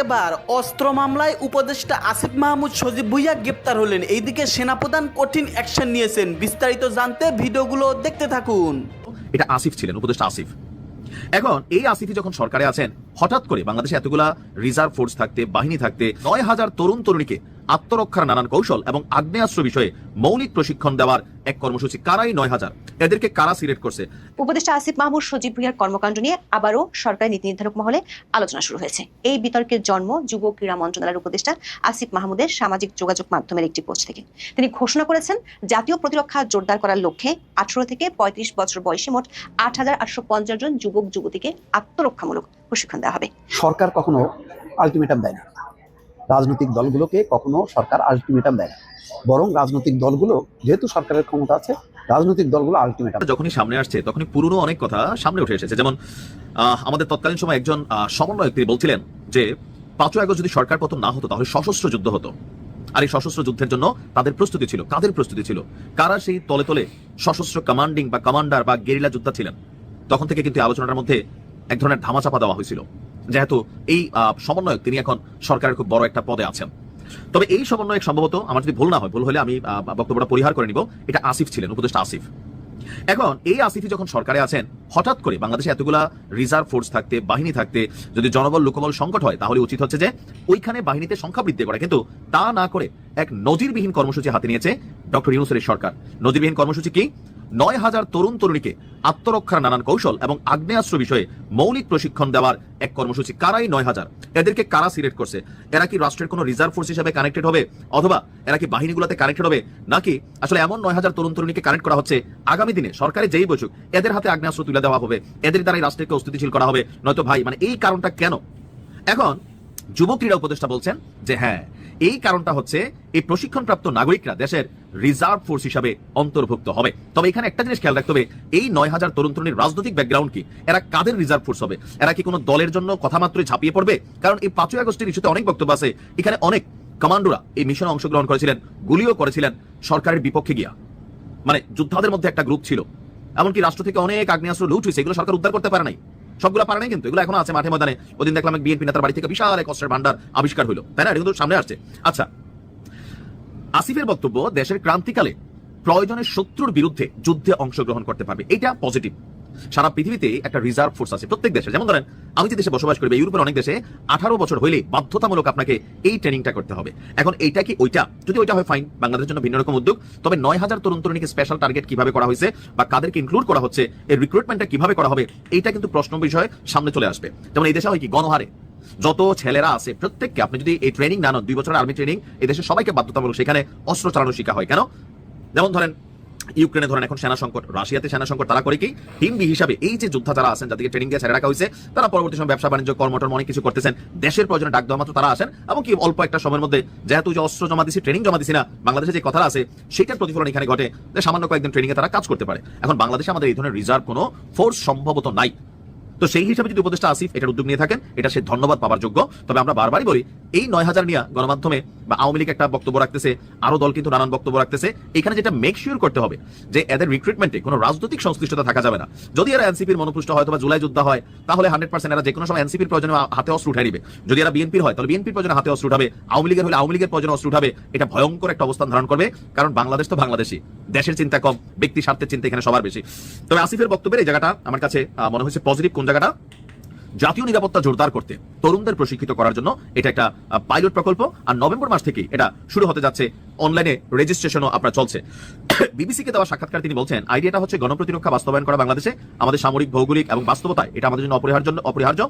এবার অস্ত্র মামলায় উপদেষ্টা আসিফ মাহমুদ সজীব ভুঁইয়া গ্রেপ্তার হলেন। এইদিকে সেনাপ্রধান কঠিন অ্যাকশন নিয়েছেন। বিস্তারিত জানতে ভিডিওগুলো দেখতে থাকুন। এটা আসিফ ছিলেন, উপদেষ্টা আসিফ। এখন এই আসিফই যখন সরকারে আছেন, হঠাৎ করে বাংলাদেশে এতগুলা রিজার্ভ ফোর্স থাকতে, বাহিনী থাকতে ৯,০০০ তরুণ তরুণীকে আত্মরক্ষার নানান কৌশল এবং আগ্নেয়াস্ত্র বিষয়ে মৌলিক প্রশিক্ষণ দেওয়ার এক কর্মসূচি, কারাই ৯,০০০, এদেরকে কারা সিলেক্ট করছে? উপদেষ্টা আসিফ মাহমুদ সজীব ভুঁইয়ার কর্মকাণ্ড নিয়ে আবারও সরকারি নীতি নির্ধারক মহলে আলোচনা শুরু হয়েছে। এই বিতর্কের জন্ম যুব ক্রীড়া মন্ত্রণালয়ের উপদেষ্টা আসিফ মাহমুদের সামাজিক যোগাযোগ মাধ্যমের একটি পোস্ট থেকে। তিনি ঘোষণা করেছেন, জাতীয় প্রতিরক্ষা জোরদার করার লক্ষ্যে 18 থেকে 35 বছর বয়সী মোট 8,850 জন যুবক যুবতীকে আত্মরক্ষামূলক প্রশিক্ষণ দেওয়া হবে। সরকার কখনো আলটিমেটাম দেয় না, রাজনৈতিক দলগুলোকে কখনো সরকার আলটিমেটাম দেয় না, বরং রাজনৈতিক দলগুলো যেহেতু সরকারের ক্ষমতা আছে, রাজনৈতিক দলগুলো আলটিমেটাম যখনই সামনে আসছে তখনই পুরনো অনেক কথা সামনে উঠে এসেছে। যেমন আমাদের তৎকালীন সময় একজন সমন্বয়ক তিনি বলছিলেন যে 5ই আগস্ট যদি সরকার পতন না হতো তাহলে সশস্ত্র যুদ্ধ হতো। আর এই সশস্ত্র যুদ্ধের জন্য তাদের প্রস্তুতি ছিল। কাদের প্রস্তুতি ছিল? কারা সেই তলে তলে সশস্ত্র কমান্ডিং বা কমান্ডার বা গেরিলা যোদ্ধা ছিলেন? তখন থেকে কিন্তু আলোচনার মধ্যে এক ধরনের ধামাচাপা দেওয়া হয়েছিল, যেহেতু এই সমন্বয়ক তিনি এখন সরকারের খুব বড় একটা পদে আছেন। তবে এই সমন্বয়ক সম্ভবত, আমার যদি ভুল না হয়, ভুল হলে আমি বক্তব্যটা পরিহার করে নিব, এটা আসিফ ছিলেন, উপদেষ্টা আসিফ। এখন এই আসিফই যখন সরকারে আছেন, হঠাৎ করে বাংলাদেশে এতগুলা রিজার্ভ ফোর্স থাকতে, বাহিনী থাকতে যদি জনবল লোকবল সংকট হয়, তাহলে উচিত হচ্ছে যে ওইখানে বাহিনীতে সংখ্যা বৃদ্ধি করা। কিন্তু তা না করে এক নজিরবিহীন কর্মসূচি হাতে নিয়েছে ডক্টর ইউনূসের সরকার। নজিরবিহীন কর্মসূচি কি? ৯,০০০ তরুণ তরুণীকে আত্মরক্ষার নানান কৌশল এবং আগ্নেয়াস্ত্র বিষয়ে মৌলিক প্রশিক্ষণ দেওয়ার এক কর্মসূচি, কারাই ৯,০০০, এদেরকে কারা সিলেক্ট করছে? এরা কি রাষ্ট্রের কোনো রিজার্ভ ফোর্স হিসেবে কানেক্টেড হবে, অথবা এরা কি বাহিনীগুলোতে কানেক্টেড হবে, নাকি আসলে এমন ৯,০০০ তরুণ তরুণীকে কানেক্ট করা হচ্ছে আগামী দিনে সরকারে যেই বসুক এদের হাতে আগ্নেয়াস্ত্র তুলে দেওয়া হবে, এদের দ্বারাই রাষ্ট্রকে অস্থিতিশীল করা হবে? নয়তো ভাই, মানে এই কারণটা কেন? এখন যুব ক্রীড়া উপদেষ্টা বলছেন যে হ্যাঁ, এই কারণটা হচ্ছে এই প্রশিক্ষণপ্রাপ্ত নাগরিকরা দেশের রিজার্ভ ফোর্স হিসাবে অন্তর্ভুক্ত হবে। তবে এখানে একটা জিনিস খেয়াল রাখতে হবে, এই ৯,০০০ তরুণ তরুণীর রাজনৈতিক ব্যাকগ্রাউন্ড কি? এরা কাদের রিজার্ভ ফোর্স হবে? এরা কি কোনো দলের জন্য কথা মাত্রই ঝাঁপিয়ে পড়বে? কারণ এই 5ই আগস্টের ইস্যুতে অনেক বক্তব্য আছে, এখানে অনেক কমান্ডোরা এই মিশনে অংশগ্রহণ করেছিলেন, গুলিও করেছিলেন সরকারের বিপক্ষে গিয়া। মানে যোদ্ধাদের মধ্যে একটা গ্রুপ ছিল। এমনকি রাষ্ট্র থেকে অনেক আগ্নেয়াস্ত্র লুট হয়েছে, এগুলো সরকার উদ্ধার করতে পারে নাই, সবগুলো পারে নাই, কিন্তু এগুলো এখন আছে মাঠে ময়দানে। ওদিন দেখলাম বিএনপি নেতার বাড়ি থেকে বিশাল এক অস্ত্রের ভান্ডার আবিষ্কার হলো, তাই না? এটা কিন্তু সামনে আসছে। আচ্ছা, আসিফের বক্তব্য, দেশের ক্রান্তিকালে প্রয়োজনে শত্রুর বিরুদ্ধে যুদ্ধে অংশগ্রহণ করতে পারবে, এটা পজিটিভ। সারা পৃথিবীতে একটা রিজার্ভ ফোর্স আছে প্রত্যেক দেশে। যেমন ধরেন, আমি যে দেশে বসবাস করি, ইউরোপের অনেক দেশে 18 বছর হইলে বাধ্যতামূলক আপনাকে এই ট্রেনিংটা করতে হবে। এখন এইটা কি ওইটা? যদি ওইটা হয় ফাইন, বাংলাদেশের জন্য ভিন্ন রকম উদ্যোগ। তবে ৯,০০০ তরুণ তরুণীকে স্পেশাল টার্গেট কিভাবে করা হয়েছে বা কাদেরকে ইনক্লুড করা হচ্ছে, এই রিক্রুটমেন্টটা কিভাবে করা হবে, এইটা কিন্তু প্রশ্ন বিষয় সামনে চলে আসবে। যেমন এই দেশে হয় কি, গণহারে যত ছেলেরা আছে প্রত্যেককে আপনি যদি এই ট্রেনিং না নেন, 2 বছরের আর্মি ট্রেনিং, এই দেশে সবাইকে বাধ্যতামূলক সেখানে অস্ত্র চালানো শেখা হয়। কেন? যেমন ধরেন ইউক্রেনে ধরেন এখন সেনা সংকট, রাশিয়াতে সেনা সংকট, তারা করে কি টিম বি হিসাবে এই যে যোদ্ধা যারা আছেন, যাদেরকে ট্রেনিং দিয়ে ছেড়ে রাখা হয়েছে, তারা পরবর্তী সময় ব্যবসা বাণিজ্য কর্মটর্ম অনেক কিছু করতেছেন, দেশের প্রয়োজনে ডাক দেওয়া মাত্র তারা আসেন, এবং কি অল্প একটা সময়ের মধ্যে যেহেতু যে অস্ত্র জমা দিছি, ট্রেনিং জমা দিছি না, বাংলাদেশে যে কথা আছে সেটার প্রতিফলন এখানে ঘটে, যে সামান্য কয়েকদিন ট্রেনিং এ তারা কাজ করতে পারে। এখন বাংলাদেশে আমাদের এই ধরনের রিজার্ভ কোনো ফোর্স সম্ভবত নাই। তো সেই হিসাবে যদি উপদেষ্টা আসিফ এটার উদ্যোগ নিয়ে থাকেন, এটা সে ধন্যবাদ পাওয়ার যোগ্য। তবে আমরা বারবারই বলি, এই ৯,০০০ নিয়ে গণমাধ্যমে বা আওয়ামী লীগ একটা বক্তব্য রাখতেছে, আরো দল কিন্তু নানান বক্তব্য রাখতেছে। এখানে যেটা মেক শিওর করতে হবে যে এদের রিক্রুটমেন্টে কোনো রাজনৈতিক সংশ্লিষ্টতা থাকা যাবে না। যদি এরা এনসিপির মনোপুষ্ট হয় অথবা জুলাই যোদ্ধা হয়, তাহলে 100% এরা যে কোনো সময় এনসিপির প্রয়োজনে হাতে অস্ত্র উঠে নিবে। যদি এরা বিএনপির হয়, তাহলে বিএনপির প্রয়োজনে হাতে অস্ত্র উঠাবে, আওয়ামী লীগের হলে আওয়ামী লীগের প্রয়োজনে অস্ত্র উঠাবে। এটা ভয়ঙ্কর একটা অবস্থান ধারণ করবে, কারণ বাংলাদেশ তো বাংলাদেশী, দেশের চিন্তা কম, ব্যক্তি স্বার্থের চিন্তা এখানে সবার বেশি। তবে আসিফের বক্তব্যের এই জায়গাটা আমার কাছে মনে হয়েছে পজিটিভ। কোন জায়গাটা? জাতীয় নিরাপত্তা জোরদার করতে তরুণদের প্রশিক্ষিত করার জন্য এটা একটা পাইলট প্রকল্প, আর নভেম্বর মাস থেকে এটা শুরু হতে যাচ্ছে। অনলাইনে রেজিস্ট্রেশনও আপনার চলছে। বিবিসিকে দেওয়া সাক্ষাৎকার তিনি বলছেন, আইডিয়াটা হচ্ছে গণপ্রতিরক্ষা বাস্তবায়ন করা বাংলাদেশে আমাদের সামরিক, ভৌগোলিক এবং বাস্তবতায় এটা আমাদের জন্য অপরিহার্য।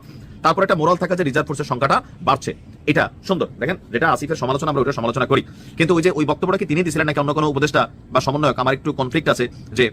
তারপর একটা মোরাল থাকা যে রিজার্ভ ফোর্সের সংখ্যাটা বাড়ছে, এটা সুন্দর। দেখেন, যেটা আসিফের সমালোচনা, আমরা ওইটা সমালোচনা করি, কিন্তু ওই বক্তব্যটা কি তিনি দিয়েছিলেন নাকি অন্য কোনো উপদেষ্টা বা সমন্বয়ক? আমার একটু কনফ্লিক্ট আছে যে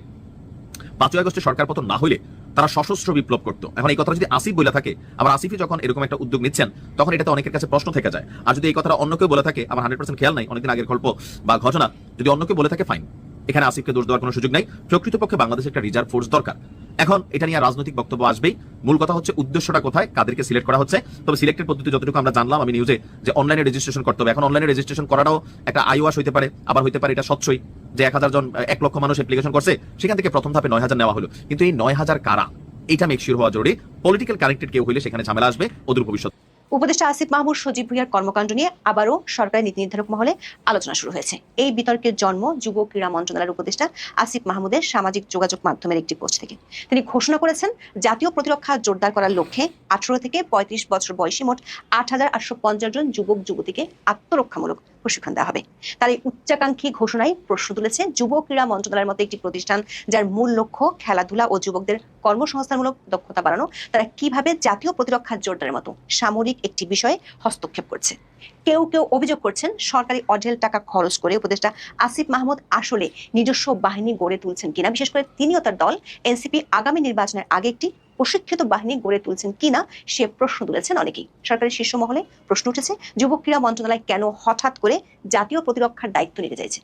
5ই আগস্টে সরকার পতন না হইলে তারা সশস্ত্র বিপ্লব করতো। এখন এই কথা যদি আসিফ বলে থাকে, আবার আসিফই যখন এরকম একটা উদ্যোগ নিচ্ছেন, তখন এটাতে অনেকের কাছে প্রশ্ন থেকে যায়। আর যদি এই কথাটা অন্য কেউ বলে থাকে, আমার 100% খেয়াল নাই, অনেকদিন আগের গল্প বা ঘটনা, যদি অন্য কেউ বলে থাকে ফাইন, এখানে আসিফকে দোষ দেওয়ার কোনো সুযোগ নাই। প্রকৃতপক্ষে বাংলাদেশে একটা রিজার্ভ ফোর্স দরকার। এখন এটা নিয়ে রাজনৈতিক বক্তব্য আসবেই, মূল কথা হচ্ছে উদ্দেশ্যটা কোথায়, কাদেরকে সিলেক্ট করা হচ্ছে। তবে সিলেক্টের পদ্ধতি যতটুকু আমরা জানলাম আমি নিউজে, যে অনলাইনে রেজিস্ট্রেশন করতে হবে। এখন অনলাইনে রেজিস্ট্রেশন করাটাও একটা আইওয়াস হইতে পারে, আবার হইতে পারে এটা স্বচ্ছই, যে 1000 জন 1 লক্ষ মানুষ অ্যাপ্লিকেশন করছে, সেখান থেকে প্রথম ধাপে 9,০০০ নেওয়া হলো। কিন্তু এই 9,০০০ কারা, এটা মেক শিওর হওয়া জরুরি। পলিটিক্যাল কানেক্টেড কেউ হইলে সেখানে ঝামেলা আসবে অদূর ভবিষ্যৎ। উপদেষ্টা আসিফ মাহমুদ সজীব ভুঁইয়ার কর্মকাণ্ড নিয়ে আবারও সরকারি নীতি নির্ধারক মহলে আলোচনা শুরু হয়েছে। এই বিতর্কের জন্ম যুব ক্রীড়া মন্ত্রণালয়ের উপদেষ্টা আসিফ মাহমুদের সামাজিক যোগাযোগ মাধ্যমের একটি পোস্ট থেকে। তিনি ঘোষণা করেছেন, জাতীয় প্রতিরক্ষা জোরদার করার লক্ষ্যে 18 থেকে 35 বছর বয়সী মোট 8,850 জন যুবক যুবতীকে আত্মরক্ষামূলক প্রশিক্ষণ দেওয়া হবে। তার এই উচ্চাকাঙ্ক্ষী ঘোষণায় প্রশ্ন তুলেছে যুব ক্রীড়া মন্ত্রণালয়ের মতো একটি প্রতিষ্ঠান, যার মূল লক্ষ্য খেলাধুলা ও যুবকদের কর্মসংস্থানমূলক দক্ষতা বাড়ানো, তারা কিভাবে জাতীয় প্রতিরক্ষা জোরদারের মতো সামরিক একটি বিষয়ে হস্তক্ষেপ করছে। কেউ কেউ অভিযোগ করছেন, সরকারি অঢেল টাকা খরচ করে উপদেষ্টা আসিফ মাহমুদ আসলে নিজস্ব বাহিনী গড়ে তুলছেন কিনা, বিশেষ করে তিনি ও তার দল এনসিপি আগামী নির্বাচনের আগে একটি প্রশিক্ষিত বাহিনী গড়ে তুলছেন কিনা সে প্রশ্ন তুলেছেন অনেকেই। সরকারের শীর্ষ মহলে প্রশ্ন উঠেছে, যুব ক্রীড়া মন্ত্রণালয় কেন হঠাৎ করে জাতীয় প্রতিরক্ষার দায়িত্ব নিতে চাইছে?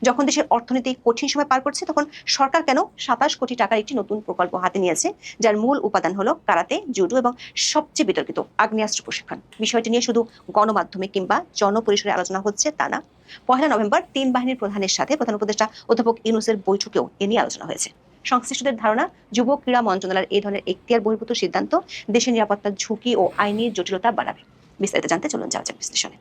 যখন দেশের অর্থনীতি কঠিন সময় পার করছে, তখন সরকার কেন 27 কোটি টাকার একটি নতুন প্রকল্প হাতে নিয়েছে, যার মূল উপাদান হলো কারাতে, জুডো এবং সবচেয়ে বিতর্কিত আগ্নেয়াস্ত্র প্রশিক্ষণ? বিষয়টি নিয়ে শুধু গণমাধ্যমে কিংবা জনপরিসরে আলোচনা হচ্ছে তা না। 1 নভেম্বর 3 বাহিনীর প্রধানের সাথে প্রধান উপদেষ্টা অধ্যাপক ইউনূসের বৈঠকেও এ নিয়ে আলোচনা হয়েছে। সংশ্লিষ্টদের ধারণা, যুব ক্রীড়া মন্ত্রণালয়ের এই ধরনের এখতিয়ার বহির্ভূত সিদ্ধান্ত দেশের নিরাপত্তার ঝুঁকি ও আইনি জটিলতা বাড়াবে। বিস্তারিত জানতে চলুন যাওয়া যাক বিশ্লেষণে।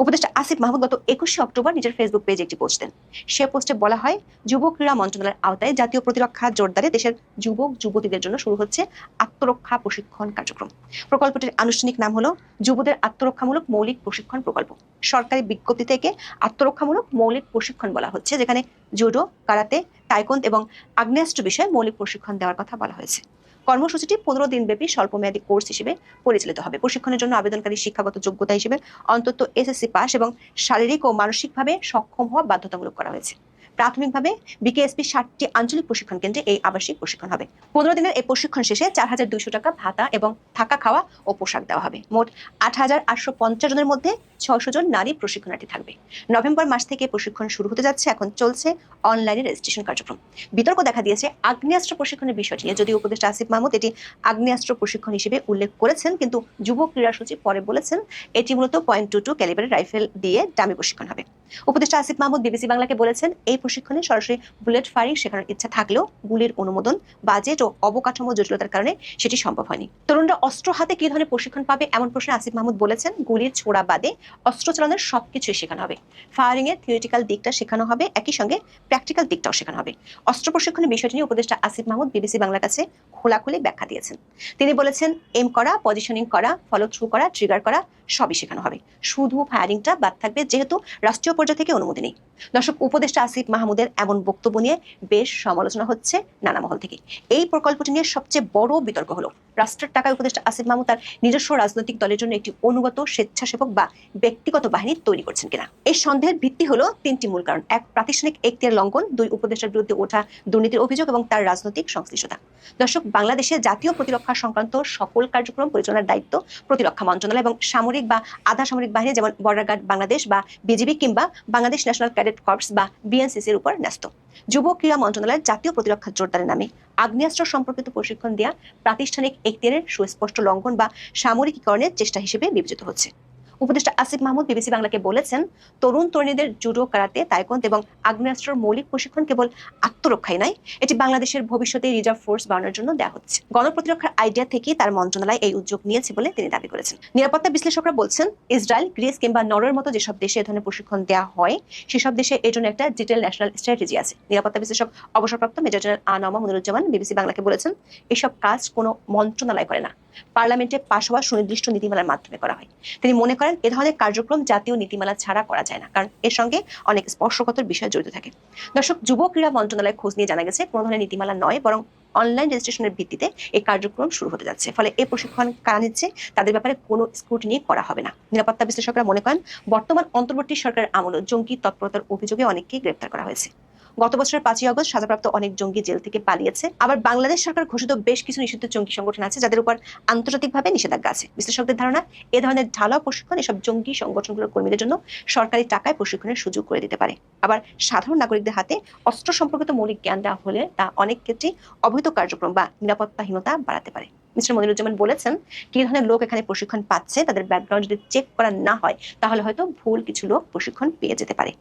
উপদেষ্টা আসিফ মাহমুদ গত 21 অক্টোবর নিজের ফেসবুক পেজে একটি পোস্ট দেন। সে পোস্টে বলা হয়, যুব ক্রীড়া মন্ত্রণালয়ের আওতায় জাতীয় প্রতিরক্ষা জোরদারে দেশের যুবক যুবতীদের জন্য শুরু হচ্ছে আত্মরক্ষা প্রশিক্ষণ কার্যক্রম। প্রকল্পটির আনুষ্ঠানিক নাম হলো যুবদের আত্মরক্ষামূলক মৌলিক প্রশিক্ষণ প্রকল্প। সরকারি বিজ্ঞপ্তি থেকে আত্মরক্ষামূলক মৌলিক প্রশিক্ষণ বলা হচ্ছে, যেখানে জুডো, কারাতে, তাইকোন্দ এবং আগ্নেয়াস্ত্র বিষয়ে মৌলিক প্রশিক্ষণ দেওয়ার কথা বলা হয়েছে। কর্মসূচিটি 15 দিনব্যাপী স্বল্পমেয়াদী কোর্স হিসেবে পরিচালিত হবে। প্রশিক্ষণের জন্য আবেদনকারী শিক্ষাগত যোগ্যতা হিসেবে অন্তত এসএসসি পাস এবং শারীরিক ও মানসিকভাবে সক্ষম হওয়া বাধ্যতামূলক করা হয়েছে। প্রাথমিকভাবে বিকেএসপি 60টি আঞ্চলিক প্রশিক্ষণ কেন্দ্রে এই আবাসিক প্রশিক্ষণ হবে। 15 দিনের এই প্রশিক্ষণ শেষে 4,200 টাকা ভাতা এবং থাকা খাওয়া ও পোশাক দেওয়া হবে। মোট 8,850 জনের মধ্যে 600 জন নারী প্রশিক্ষণার্থী থাকবে। নভেম্বর মাস থেকে প্রশিক্ষণ শুরু হতে যাচ্ছে। এখন চলছে অনলাইনে রেজিস্ট্রেশন কার্যক্রম। বিতর্ক দেখা দিয়েছে আগ্নেয়াস্ত্র প্রশিক্ষণের বিষয়টি নিয়ে। যদিও উপদেষ্টা আসিফ মাহমুদ এটি আগ্নেয়াস্ত্র প্রশিক্ষণ হিসেবে উল্লেখ করেছেন, কিন্তু যুব ক্রীড়া সচিব পরে বলেছেন এটি মূলত .22 ক্যালিবারের রাইফেল দিয়ে ডামি প্রশিক্ষণ হবে। উপদেষ্টা আসিফ মাহমুদ বিবিসি বাংলাকে বলেছেন, এই প্রশিক্ষণে সরাসরি বুলেট ফায়ারিং শেখানোর ইচ্ছা থাকলেও গুলির অনুমোদন, বাজেট ও অবকাঠামো জটিলতার কারণে সেটি সম্ভব হয়নি। তরুণরা অস্ত্র হাতে কি ধরনের প্রশিক্ষণ পাবে এমন প্রশ্নে আসিফ মাহমুদ বলেছেন, গুলির ছোড়া বাদে অস্ত্র চালানোর সবকিছুই শেখানো হবে। ফায়ারিং এর থিওরিটিক্যাল দিকটা শেখানো হবে, একই সঙ্গে প্র্যাকটিক্যাল দিকটাও শেখানো হবে। অস্ত্র প্রশিক্ষণের বিষয়টি নিয়ে উপদেষ্টা আসিফ মাহমুদ বিবিসি বাংলার কাছে খোলাখুলি ব্যাখ্যা দিয়েছেন। তিনি বলেছেন, এম করা, পজিশনিং করা, ফলো থ্রু করা, ট্রিগার করা সবই শেখানো হবে, শুধু ফায়ারিংটা বাদ থাকবে, যেহেতু রাষ্ট্রীয় পর্যায় থেকে অনুমতি নেই। দর্শক, উপদেষ্টা আসিফ মাহমুদের এমন বক্তব্য নিয়ে বেশ সমালোচনা হচ্ছে নানা মহল থেকে। এই প্রকল্পটি নিয়ে সবচেয়ে বড় বিতর্ক হলো, রাষ্ট্রের টাকায় উপদেষ্টা আসিফ মাহমুদ তার নিজস্ব রাজনৈতিক দলের জন্য একটি অনুগত স্বেচ্ছাসেবক বা ব্যক্তিগত বাহিনী তৈরি করছেন কিনা। এই সন্দেহের ভিত্তি হলো 3টি মূল কারণ: 1, প্রাতিষ্ঠানিক এখতিয়ার লঙ্ঘন; 2, উপদেষ্টার বিরুদ্ধে ওঠা দুর্নীতির অভিযোগ এবং তার রাজনৈতিক সংশ্লিষ্টতা। দর্শক, বাংলাদেশে জাতীয় প্রতিরক্ষা সংক্রান্ত সকল কার্যক্রম পরিচালনার দায়িত্ব প্রতিরক্ষা মন্ত্রণালয় এবং সামরিক বা আধা সামরিক বাহিনী যেমন বর্ডার গার্ড বাংলাদেশ বা বিজিবি কিংবা বাংলাদেশ ন্যাশনাল ক্যাডেট কর্পস বা বিএনসিসির উপর ন্যস্ত। যুব ক্রীড়া মন্ত্রণালয়ের জাতীয় প্রতিরক্ষা জোরদারের নামে আগ্নেয়াস্ত্র সম্পর্কিত প্রশিক্ষণ দেওয়া প্রাতিষ্ঠানিক এখতিয়ারের সুস্পষ্ট লঙ্ঘন বা সামরিকীকরণের চেষ্টা হিসেবে বিবেচিত হচ্ছে। উপদেষ্টা আসিফ মাহমুদ বিবিসি বাংলাকে বলেছেন, তরুণ তরুণীদের জুডো, কারাতে, তাইকোন্দ এবং আগ্নেয়াস্ত্রের মৌলিক প্রশিক্ষণ কেবল আত্মরক্ষাই নয়, এটি বাংলাদেশের ভবিষ্যতে রিজার্ভ ফোর্স বানানোর জন্য দেওয়া হচ্ছে। গণপ্রতিরক্ষার আইডিয়া থেকেই তার মন্ত্রণালয় এই উদ্যোগ নিয়েছে বলে তিনি দাবি করেছেন। নিরাপত্তা বিশ্লেষকরা বলছেন, ইসরায়েল, গ্রিস কিংবা নরওয়ের মতো যেসব দেশে এ ধরনের প্রশিক্ষণ দেওয়া হয়, সেসব দেশে এর জন্য একটা ডিটেইল ন্যাশনাল স্ট্র্যাটেজি আছে। নিরাপত্তা বিশ্লেষক অবসরপ্রাপ্ত মেজর জেনারেল আনমা মনিরুজ্জামান বিবিসি বাংলাকে বলেছেন, এসব কাজ কোনো মন্ত্রণালয় করে না, পার্লামেন্টে পাশ হওয়া সুনির্দিষ্ট নীতিমালার মাধ্যমে করা হয়। তিনি মনে করেন, এ ধরনের কার্যক্রম জাতীয় নীতিমালা ছাড়া করা যায় না, কারণ এর সঙ্গে অনেক স্পর্শকাতর বিষয় জড়িত থাকে। দর্শক, যুব ক্রীড়া মন্ত্রণালয়ের খোঁজ নিয়ে জানা গেছে, কোনো ধরনের নীতিমালা নয়, বরং অনলাইন রেজিস্ট্রেশনের ভিত্তিতে এই কার্যক্রম শুরু হতে যাচ্ছে। ফলে এই প্রশিক্ষণ কারা নিচ্ছে তাদের ব্যাপারে কোনো স্ক্রুটিনি করা হবে না। নিরাপত্তা বিশ্লেষকরা মনে করেন, বর্তমান অন্তর্বর্তী সরকারের আমলে জঙ্গি তৎপরতার অভিযোগে অনেককেই গ্রেপ্তার করা হয়েছে। গত বছরের 5 আগস্ট সাজাপ্রাপ্ত অনেক জঙ্গি জেল থেকে পালিয়েছে। আবার বাংলাদেশ সরকার ঘোষিত বেশ কিছু নিষিদ্ধ জঙ্গি সংগঠন আছে, যাদের উপর আন্তর্জাতিকভাবে নিষেধাজ্ঞা আছে। বিশ্লেষকদের ধারণা, এ ধরনের ঢালাও প্রশিক্ষণ এসব জঙ্গি সংগঠনগুলোর কর্মীদের জন্য সরকারি টাকায় প্রশিক্ষণের সুযোগ করে দিতে পারে। আবার সাধারণ নাগরিকদের হাতে অস্ত্র সম্পর্কিত মৌলিক জ্ঞান দেওয়া হলে তা অনেক ক্ষেত্রেই অবৈধ কার্যক্রম বা নিরাপত্তাহীনতা বাড়াতে পারে। মিস্টার মনিরুজ্জামান বলেছেন, কি ধরনের লোক এখানে প্রশিক্ষণ পাচ্ছে তাদের ব্যাকগ্রাউন্ড যদি চেক করা না হয়, তাহলে হয়তো ভুল কিছু লোক প্রশিক্ষণ পেয়ে যেতে পারে।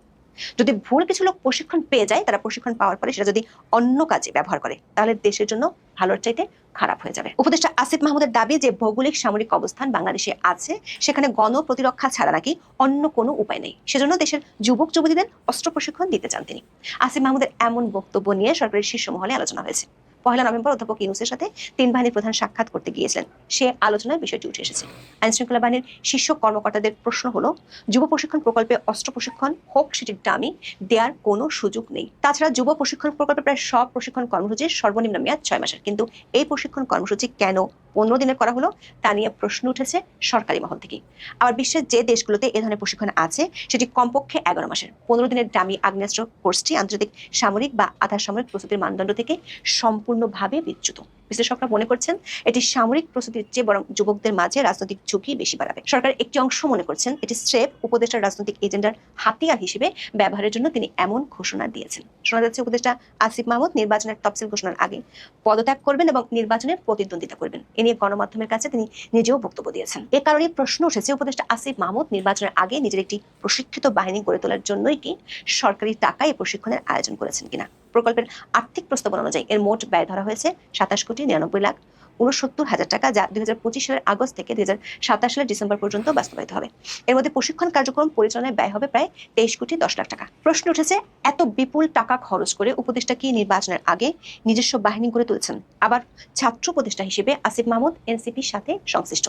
যদি ভুল কিছু লোক প্রশিক্ষণ পেয়ে যায়, তারা প্রশিক্ষণ পাওয়ার পরে সেটা যদি অন্য কাজে ব্যবহার করে, তাহলে দেশের জন্য ভালোর চাইতে খারাপ হয়ে যাবে। উপদেষ্টা আসিফ মাহমুদের দাবি যে ভৌগোলিক সামরিক অবস্থান বাংলাদেশে আছে, সেখানে গণপ্রতিরক্ষা ছাড়া নাকি অন্য কোনো উপায় নেই, সেজন্য দেশের যুবক যুবতীদের অস্ত্র প্রশিক্ষণ দিতে চান তিনি। আসিফ মাহমুদের এমন বক্তব্য নিয়ে সরকারের শীর্ষ মহলে আলোচনা হয়েছে। 1 নভেম্বর অধ্যাপক ইউনূসের সাথে 3 বাহিনীর প্রধান সাক্ষাৎ করতে গিয়েছিলেন, সে আলোচনায় বিষয়টি উঠে এসেছে। আইন শৃঙ্খলা বাহিনীর শীর্ষ কর্মকর্তাদের প্রশ্ন হলো, যুব প্রশিক্ষণ প্রকল্পে অস্ত্র প্রশিক্ষণ হোক সেটির দামি দেওয়ার কোনো সুযোগ নেই। তাছাড়া যুব প্রশিক্ষণ প্রকল্পে প্রায় সব প্রশিক্ষণ কর্মসূচির সর্বনিম্ন মেয়াদ 6 মাসের, কিন্তু এই প্রশিক্ষণ কর্মসূচি কেন 15 দিনের করা হলো তা নিয়ে প্রশ্ন উঠেছে সরকারি মহল থেকে। আবার বিশ্বের যে দেশগুলোতে এ ধরনের প্রশিক্ষণ আছে সেটি কমপক্ষে 11 মাসের। 15 দিনের দামি আগ্নেয়াস্ত্র কোর্সটি আন্তর্জাতিক সামরিক বা আধা সামরিক প্রস্তুতির মানদণ্ড থেকে সম্পূর্ণভাবে বিচ্যুত। বিশ্লেষকরা মনে করছেন এটি সামরিক প্রস্তুতির চেয়ে বরং যুবকদের মাঝে রাজনৈতিক ঝুঁকি বেশি বাড়াবে। সরকারের একটি অংশ মনে করছেন এটি স্রেফ উপদেষ্টার রাজনৈতিক এজেন্ডার হাতিয়ার হিসেবে ব্যবহারের জন্য তিনি এমন ঘোষণা দিয়েছেন। শোনা যাচ্ছে উপদেষ্টা আসিফ মাহমুদ নির্বাচনের তফসিল ঘোষণার আগে পদত্যাগ করবেন এবং নির্বাচনে প্রতিদ্বন্দ্বিতা করবেন, এ নিয়ে গণমাধ্যমের কাছে তিনি নিজেও বক্তব্য দিয়েছেন। এ কারণে প্রশ্ন উঠেছে উপদেষ্টা আসিফ মাহমুদ নির্বাচনের আগে নিজের একটি প্রশিক্ষিত বাহিনী গড়ে তোলার জন্যই কি সরকারি টাকায় এই প্রশিক্ষণের আয়োজন করেছেন কিনা। প্রকল্পের আর্থিক প্রস্তাবনা অনুযায়ী এর মোট ব্যয় ধরা হয়েছে 27,99,69,000 টাকা, যা 2025 সালের আগস্ট থেকে 2027 সালের ডিসেম্বর পর্যন্ত বাস্তবায়িত হবে। এর মধ্যে প্রশিক্ষণ কার্যক্রম পরিচালনায় ব্যয় হবে প্রায় 23,10,00,000 টাকা। প্রশ্ন উঠেছে এত বিপুল টাকা খরচ করে উপদেষ্টা কি নির্বাচনের আগে নিজস্ব বাহিনী গড়ে তুলছেন? আবার ছাত্র উপদেষ্টা হিসেবে আসিফ মাহমুদ এনসিপির সাথে সংশ্লিষ্ট,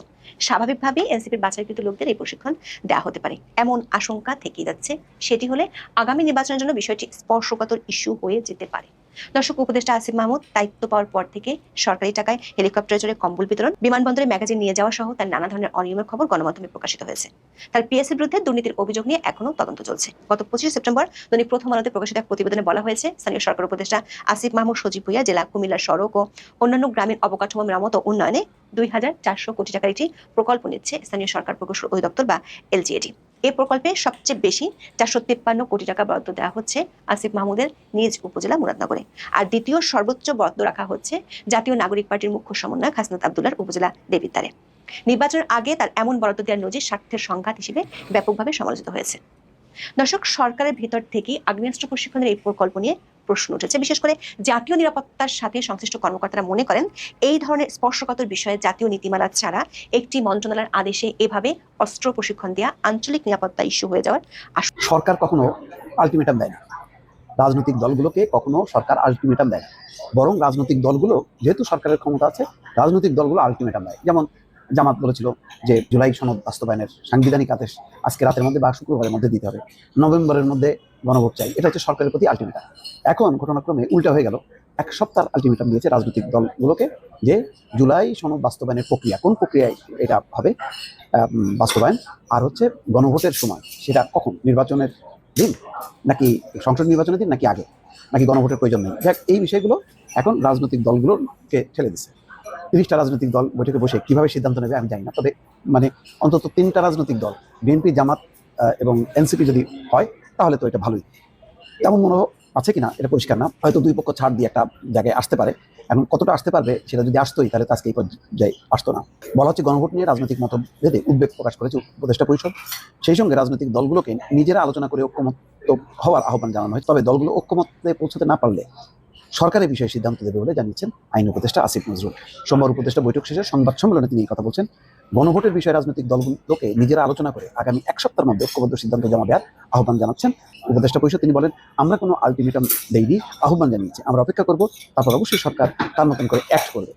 স্বাভাবিকভাবেই এনসিপির বাছাইকৃত লোকদের এই প্রশিক্ষণ দেওয়া হতে পারে এমন আশঙ্কা থেকে যাচ্ছে। সেটি হলে আগামী নির্বাচনের জন্য বিষয়টি স্পর্শকাতর ইস্যু হয়ে যেতে পারে। দর্শক, উপদেষ্টা আসিফ মাহমুদ দায়িত্ব পাওয়ার পর থেকে সরকারি টাকায় হেলিকপ্টারে চড়ে কম্বল বিতরণ, বিমানবন্দরে ম্যাগাজিন নিয়ে যাওয়া সহ তার নানা ধরনের অনিয়মের খবর গণমাধ্যমে প্রকাশিত হয়েছে। তার পিএসসির বিরুদ্ধে দুর্নীতির অভিযোগ নিয়ে এখনো তদন্ত চলছে। গত 25 সেপ্টেম্বর দৈনিক প্রথম আলোতে প্রকাশিত এক প্রতিবেদনে বলা হয়েছে, স্থানীয় সরকার উপদেষ্টা আসিফ মাহমুদ সজীব ভুঁইয়া জেলা কুমিল্লার সড়ক ও অন্যান্য গ্রামীণ অবকাঠামো মেরামত ও উন্নয়নে 2,400 কোটি টাকার একটি প্রকল্প নিচ্ছে স্থানীয় সরকার প্রকৌশল অধিদপ্তর বা এলজিএডি। এই প্রকল্পে সবচেয়ে বেশি 453 কোটি টাকা বরাদ্দ দেওয়া হচ্ছে আসিফ মাহমুদের নিজ উপজেলা মুরাদনগরে, আর দ্বিতীয় সর্বোচ্চ বরাদ্দ রাখা হচ্ছে জাতীয় নাগরিক পার্টির মুখ্য সমন্বয়ক হাসনাত আব্দুল্লাহর উপজেলা দেবিদ্বারে। নির্বাচনের আগে তার এমন বরাদ্দ দেওয়ার নজির স্বার্থের সংঘাত হিসেবে ব্যাপকভাবে সমালোচিত হয়েছে। দর্শক, সরকারের ভিতর থেকে আগ্নেয়াস্ত্র প্রশিক্ষণের এই প্রকল্প নিয়ে প্রশ্ন উঠেছে। বিশেষ করে জাতীয় নিরাপত্তার সাথে সংশ্লিষ্ট কর্মকর্তারা মনে করেন এই ধরনের স্পর্শকাতর বিষয়ে জাতীয় নীতিমালা ছাড়া একটি মন্ত্রণালয়ের আদেশে এভাবে অস্ত্র প্রশিক্ষণ দেওয়া আঞ্চলিক নিরাপত্তা ইস্যু হয়ে যাওয়ার সরকার কখনো আলটিমেটাম দেয় না, রাজনৈতিক দলগুলোকে কখনো সরকার আলটিমেটাম দেয় না, বরং রাজনৈতিক দলগুলো যেহেতু সরকারের ক্ষমতা আছে, রাজনৈতিক দলগুলো আলটিমেটাম দেয়। যেমন জামাত বলেছিল যে জুলাই সনদ বাস্তবায়নের সাংবিধানিক আদেশ আজকে রাতের মধ্যে বা শুক্রবারের মধ্যে দিতে হবে, নভেম্বরের মধ্যে গণভোট চাই, এটা হচ্ছে সরকারের প্রতি আলটিমেটাম। এখন ঘটনাক্রমে উল্টা হয়ে গেল, 1 সপ্তাহ আলটিমেটাম দিয়েছে রাজনৈতিক দলগুলোকে যে জুলাই সনদ বাস্তবায়নের প্রক্রিয়া, কোন প্রক্রিয়ায় এটা হবে বাস্তবায়ন, আর হচ্ছে গণভোটের সময় সেটা কখন, নির্বাচনের দিন নাকি সংসদ নির্বাচনের দিন নাকি আগে, নাকি গণভোটের প্রয়োজন নেই। দেখ, এই বিষয়গুলো এখন রাজনৈতিক দলগুলোকে ঠেলে দিচ্ছে। 30টা রাজনৈতিক দল বৈঠকে বসে কিভাবে সিদ্ধান্ত নেবে আমি জানি না, তবে মানে অন্তত 3টা রাজনৈতিক দল বিএনপি, জামাত এবং এনসিপি যদি হয় তাহলে তো এটা ভালোই। তেমন মনে আছে কিনা এটা পরিষ্কার না, হয়তো দুই পক্ষ ছাড় দিয়ে একটা জায়গায় আসতে পারে। এখন কতটা আসতে পারবে সেটা যদি আসতোই তাহলে তো আজকে এই পর্যায়ে আসতো না। বলা হচ্ছে গণভোট নিয়ে রাজনৈতিক মতভেদে উদ্বেগ প্রকাশ করেছে উপদেষ্টা পরিষদ, সেই সঙ্গে রাজনৈতিক দলগুলোকে নিজেরা আলোচনা করে ঐক্যমত হওয়ার আহ্বান জানানো হয়। তবে দলগুলো ঐক্যমতে পৌঁছতে না পারলে সরকারের বিষয়ে সিদ্ধান্ত দেবে বলে জানিয়েছেন আইন উপদেষ্টা আসিফ নজরুল। সোমবার উপদেষ্টা বৈঠক শেষে সংবাদ সম্মেলনে তিনি এই কথা বলছেন। গণভোটের বিষয়ে রাজনৈতিক দলগুলোকে নিজেরা আলোচনা করে আগামী 1 সপ্তাহের মধ্যে ঐক্যবদ্ধ সিদ্ধান্ত জমা দেওয়ার আহ্বান জানাচ্ছেন উপদেষ্টা পরিষদ। তিনি বলেন, আমরা কোনো আলটিমেটাম দেইনি, আহ্বান জানিয়েছি, আমরা অপেক্ষা করব, তারপর অবশ্যই সরকার তার মতন করে অ্যাক্ট করবে।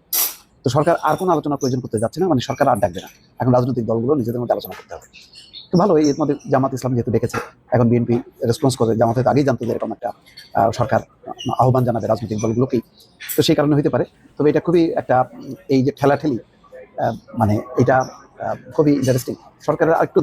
তো সরকার আর কোনো আলোচনার প্রয়োজন করতে যাচ্ছে না, মানে সরকার আর ডাকবে না, এখন রাজনৈতিক দলগুলো নিজেদের মধ্যে আলোচনা করতে হবে। তো ভালো, এর মধ্যে জামাত ইসলাম যেহেতু ডেকেছে, এখন বিএনপি রেসপন্স করে, জামাতে আগেই জানতো যে এরকম একটা সরকার আহ্বান জানাবে রাজনৈতিক দলগুলোকেই, তো সেই কারণে হতে পারে। তবে এটা খুবই একটা, এই যে ঠেলাঠেলি, মানে এটা খুবই ইন্টারেস্টিং। সরকারের আরেকটু